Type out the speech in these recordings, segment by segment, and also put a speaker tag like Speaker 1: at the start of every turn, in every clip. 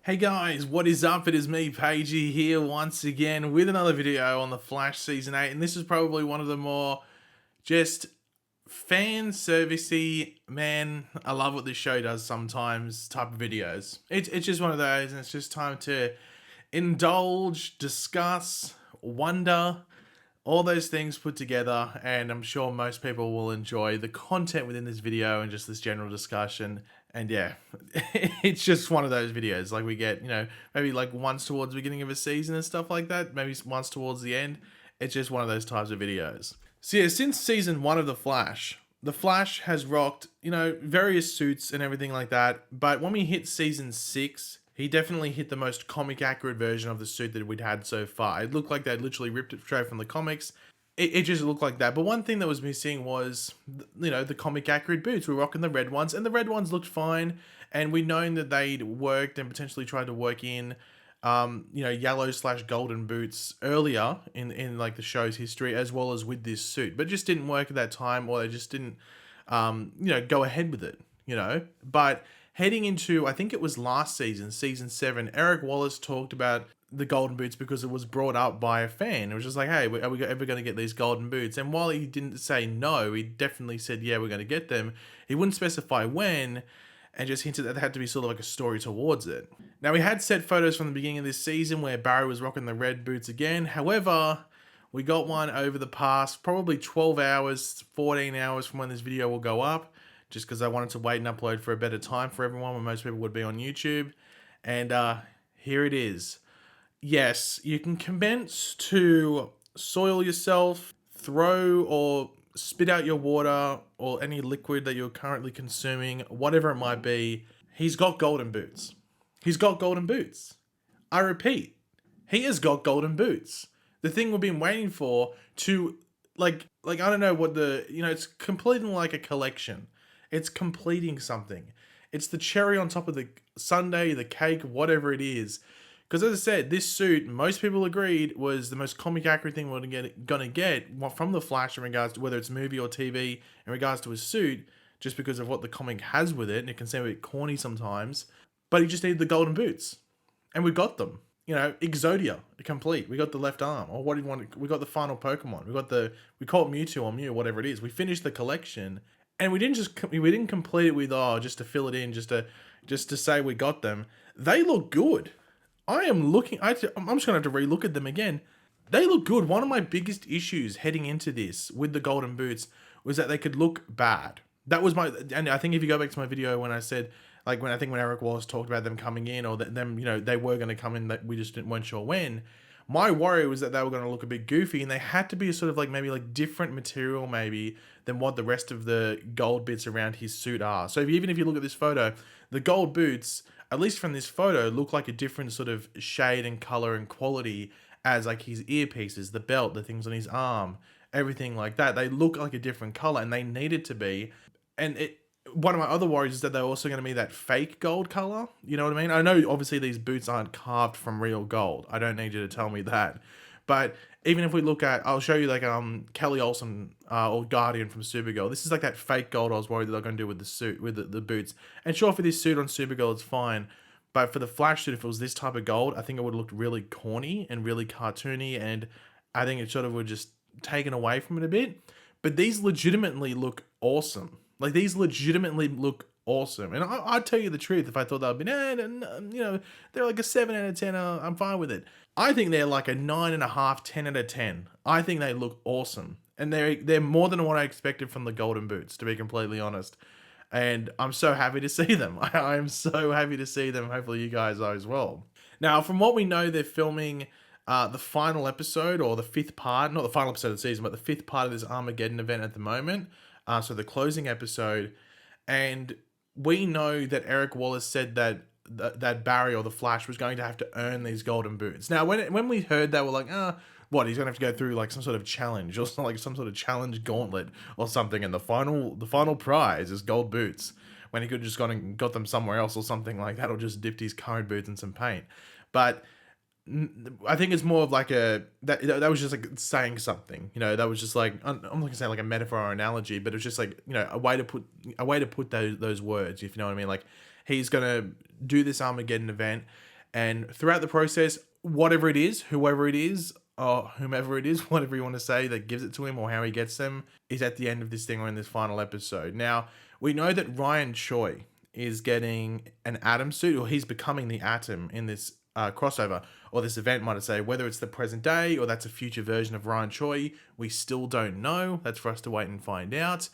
Speaker 1: Hey guys, what is up? It is me, Pagey, here once again with another video on The Flash Season 8, and this is probably one of the more just fan servicey, man, I love what this show does sometimes type of videos. It's just one of those, and it's just time to indulge, discuss, wonder, all those things put together, and I'm sure most people will enjoy the content within this video and just this general discussion. And yeah, it's just one of those videos like we get, maybe like once towards the beginning of a season and stuff like that, maybe once towards the end. It's just one of those types of videos. So yeah, since season 1 of The Flash has rocked, various suits and everything like that. But when we hit season 6, he definitely hit the most comic accurate version of the suit that we'd had so far. It looked like they'd literally ripped it straight from the comics. It just looked like that. But one thing that was missing was, the comic accurate boots. We were rocking the red ones, and the red ones looked fine. And we'd known that they'd worked and potentially tried to work in, yellow/golden boots earlier in like the show's history, as well as with this suit. But it just didn't work at that time, or they just didn't, go ahead with it, But heading into, I think it was last season, season 7, Eric Wallace talked about the golden boots because it was brought up by a fan. It was just like, hey, are we ever going to get these golden boots? And while he didn't say no, he definitely said, yeah, we're going to get them. He wouldn't specify when, and just hinted that there had to be sort of like a story towards it. Now, we had set photos from the beginning of this season where Barry was rocking the red boots again. However, we got one over the past probably 12 hours, 14 hours from when this video will go up, just because I wanted to wait and upload for a better time for everyone when most people would be on YouTube. And here it is. Yes, you can commence to soil yourself, throw or spit out your water or any liquid that you're currently consuming, whatever it might be. He's got golden boots. He's got golden boots. I repeat, he has got golden boots. The thing we've been waiting for to, like I don't know what it's completing like a collection. It's completing something. It's the cherry on top of the sundae, the cake, whatever it is. Because as I said, this suit, most people agreed, was the most comic accurate thing we're gonna get from The Flash in regards to whether it's movie or TV, in regards to his suit, just because of what the comic has with it, and it can seem a bit corny sometimes. But he just needed the golden boots. And we got them. Exodia, complete. We got the left arm. Or what do you want? We got the final Pokemon. We call it Mewtwo or Mew, whatever it is. We finished the collection. And we didn't complete it with, just to fill it in, just to say we got them. They look good. I'm just going to have to relook at them again. They look good. One of my biggest issues heading into this with the golden boots was that they could look bad. And I think if you go back to my video when I said, when Eric Wallace talked about them coming in, or that them, they were going to come in, that we just weren't sure when. My worry was that they were going to look a bit goofy, and they had to be a sort of maybe different material maybe than what the rest of the gold bits around his suit are. So even if you look at this photo, the gold boots, at least from this photo, look like a different sort of shade and color and quality as his earpieces, the belt, the things on his arm, everything like that. They look like a different color, and they needed to be. And one of my other worries is that they're also going to be that fake gold color. You know what I mean? I know obviously these boots aren't carved from real gold. I don't need you to tell me that. But even if we look at, I'll show you Kelly Olsen or Guardian from Supergirl. This is that fake gold I was worried that they're going to do with the suit, with the boots. And sure, for this suit on Supergirl, it's fine. But for the Flash suit, if it was this type of gold, I think it would have looked really corny and really cartoony. And I think it sort of would just taken away from it a bit. But these legitimately look awesome. These legitimately look awesome. And I'd tell you the truth if I thought that would be, they're like a 7 out of 10, I'm fine with it. I think they're like a 9.5, 10 out of 10. I think they look awesome. And they're more than what I expected from the golden boots, to be completely honest. And I'm so happy to see them. I am so happy to see them. Hopefully you guys are as well. Now, from what we know, they're filming the final episode, or the 5th part, not the final episode of the season, but the 5th part of this Armageddon event at the moment. So the closing episode. And we know that Eric Wallace said that Barry or the Flash was going to have to earn these golden boots. Now, when we heard that, we're like, what, he's going to have to go through some sort of challenge, or some sort of challenge gauntlet or something, and the final prize is gold boots, when he could have just gone and got them somewhere else or something like that, or just dipped his current boots in some paint. But I think it's more of that was just saying something, that was just I'm not gonna say a metaphor or analogy, but it's just a way to put those words, if you know what I mean. He's gonna do this Armageddon event, And throughout the process, whatever it is, whoever it is, or whomever it is, whatever you want to say, that gives it to him or how he gets them, is at the end of this thing or in this final episode. Now, we know that Ryan Choi is getting an Atom suit, or he's becoming the Atom in this crossover, or this event, might I say. Whether it's the present day or that's a future version of Ryan Choi, we still don't know. That's for us to wait and find out.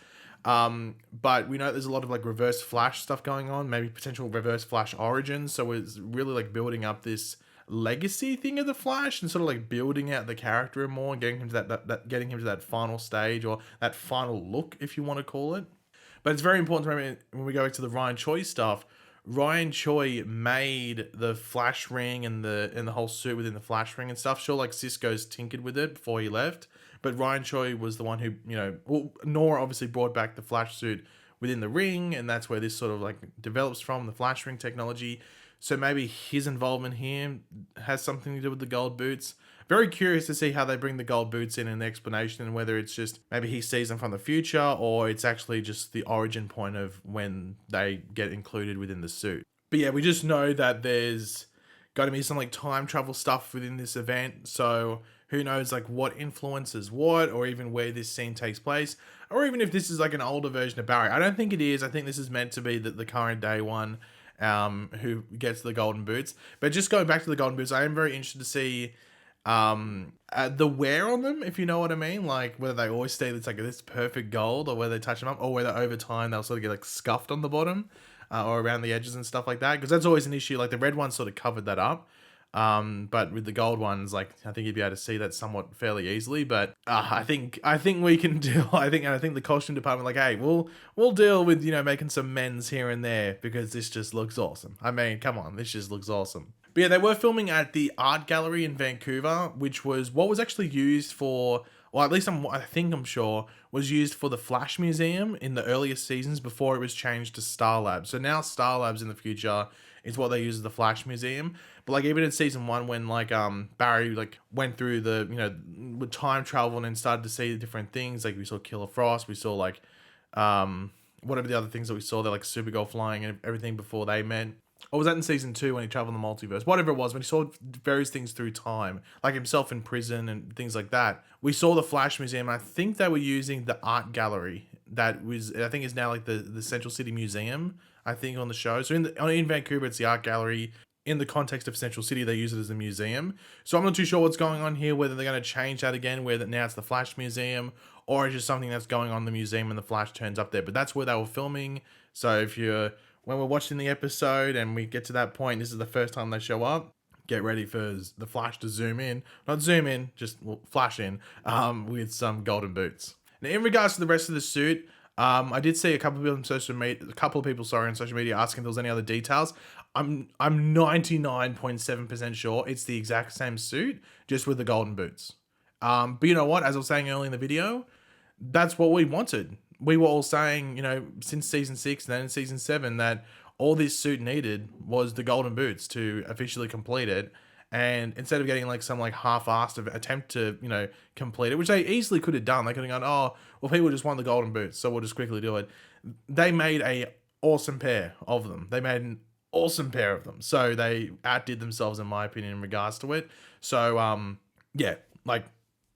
Speaker 1: But we know there's a lot of like reverse Flash stuff going on, maybe potential reverse Flash origins. So it's really like building up this legacy thing of the Flash and sort of like building out the character more and getting him to that getting him to that final stage, or that final look, if you want to call it. But it's very important to remember when we go back to the Ryan Choi stuff. Ryan Choi made the Flash ring and the whole suit within the Flash ring and stuff. Sure, like Cisco's tinkered with it before he left, but Ryan Choi was the one who, well, Nora obviously brought back the Flash suit within the ring, and that's where this sort of like develops from, the Flash ring technology. So maybe his involvement here has something to do with the gold boots. Very curious to see how they bring the gold boots in an explanation, and whether it's just maybe he sees them from the future, or it's actually just the origin point of when they get included within the suit. But yeah, we just know that there's going to be some like time travel stuff within this event. So who knows like what influences what, or even where this scene takes place, or even if this is like an older version of Barry. I don't think it is. I think this is meant to be the current day one who gets the golden boots. But just going back to the golden boots, I am very interested to see the wear on them, if you know what I mean, like whether they always stay this like this perfect gold, or whether they touch them up, or whether over time they'll sort of get like scuffed on the bottom or around the edges and stuff like that, because that's always an issue. Like the red one sort of covered that up, but with the gold ones, like I think you'd be able to see that somewhat fairly easily. But I think we can deal. I think the costume department, like, hey, we'll deal with making some mends here and there, because this just looks awesome. I mean, come on, this just looks awesome. But yeah, they were filming at the art gallery in Vancouver, which was what was actually used for, or at least I'm sure, was used for the Flash Museum in the earliest seasons before it was changed to Star Labs. So now Star Labs in the future is what they use as the Flash Museum. But like even in season 1, when like Barry like went through the with time travel and started to see the different things, like we saw Killer Frost, we saw like whatever the other things that we saw, they're like Supergirl flying and everything before they met. Or was that in season 2 when he traveled in the multiverse? Whatever it was, when he saw various things through time, like himself in prison and things like that. We saw the Flash Museum. I think they were using the art gallery that was, I think is now like the Central City Museum, I think, on the show. So in Vancouver, it's the art gallery. In the context of Central City, they use it as a museum. So I'm not too sure what's going on here, whether they're going to change that again, where that now it's the Flash Museum, or it's just something that's going on in the museum and the Flash turns up there. But that's where they were filming. So when we're watching the episode and we get to that point, this is the first time they show up, get ready for the Flash to zoom in. Not zoom in, just flash in with some golden boots. Now, in regards to the rest of the suit, I did see a couple of people on social media asking if there was any other details. I'm 99.7% sure it's the exact same suit, just with the golden boots. But you know what? As I was saying earlier in the video, that's what we wanted. We were all saying, since season 6 and then in season 7, that all this suit needed was the golden boots to officially complete it. And instead of getting like some like half-assed attempt to, complete it, which they easily could have done, they could have gone, oh, well, people just want the golden boots, so we'll just quickly do it. They made a awesome pair of them. They made an awesome pair of them. So they outdid themselves, in my opinion, in regards to it. So, yeah, like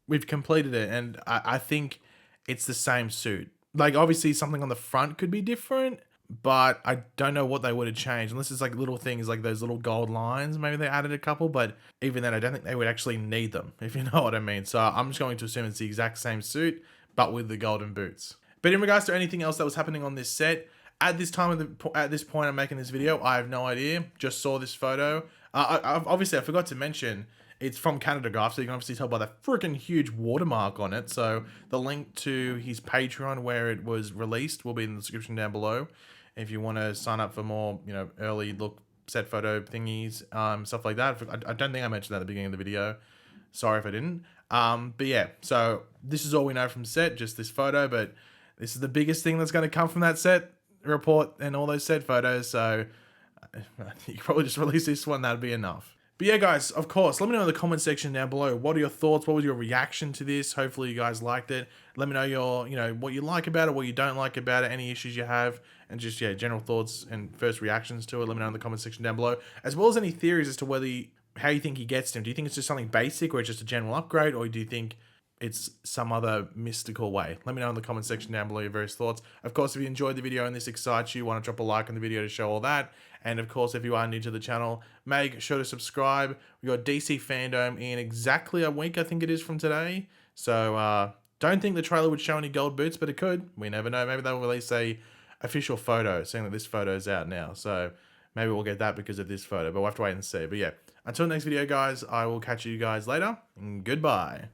Speaker 1: we've completed it, and I think it's the same suit. Like, obviously, something on the front could be different, but I don't know what they would have changed. Unless it's like little things like those little gold lines. Maybe they added a couple, but even then, I don't think they would actually need them, if you know what I mean. So I'm just going to assume it's the exact same suit, but with the golden boots. But in regards to anything else that was happening on this set, at this point I'm making this video, I have no idea. Just saw this photo. Obviously, I forgot to mention, it's from Canada Graph, so you can obviously tell by the freaking huge watermark on it. So the link to his Patreon where it was released will be in the description down below. If you want to sign up for more, early look set photo thingies, stuff like that. I don't think I mentioned that at the beginning of the video. Sorry if I didn't. But yeah, so this is all we know from set, just this photo, but this is the biggest thing that's going to come from that set report and all those set photos. So you could probably just release this one. That'd be enough. But But yeah, guys, of course, let me know in the comment section down below. What are your thoughts? What was your reaction to this? Hopefully you guys liked it. Let me know your, what you like about it, what you don't like about it, any issues you have, and just, yeah, general thoughts and first reactions to it. Let me know in the comment section down below, as well as any theories as to whether how you think he gets to him. Do you think it's just something basic or it's just a general upgrade, or do you think it's some other mystical way? Let me know in the comment section down below your various thoughts. Of course, if you enjoyed the video and this excites you, want to drop a like on the video to show all that. And of course, if you are new to the channel, make sure to subscribe. We got DC Fandom in exactly a week, I think it is, from today. So don't think the trailer would show any gold boots, but it could. We never know. Maybe they'll release a official photo saying that this photo is out now. So maybe we'll get that because of this photo, but we'll have to wait and see. But yeah, until next video, guys, I will catch you guys later, and goodbye.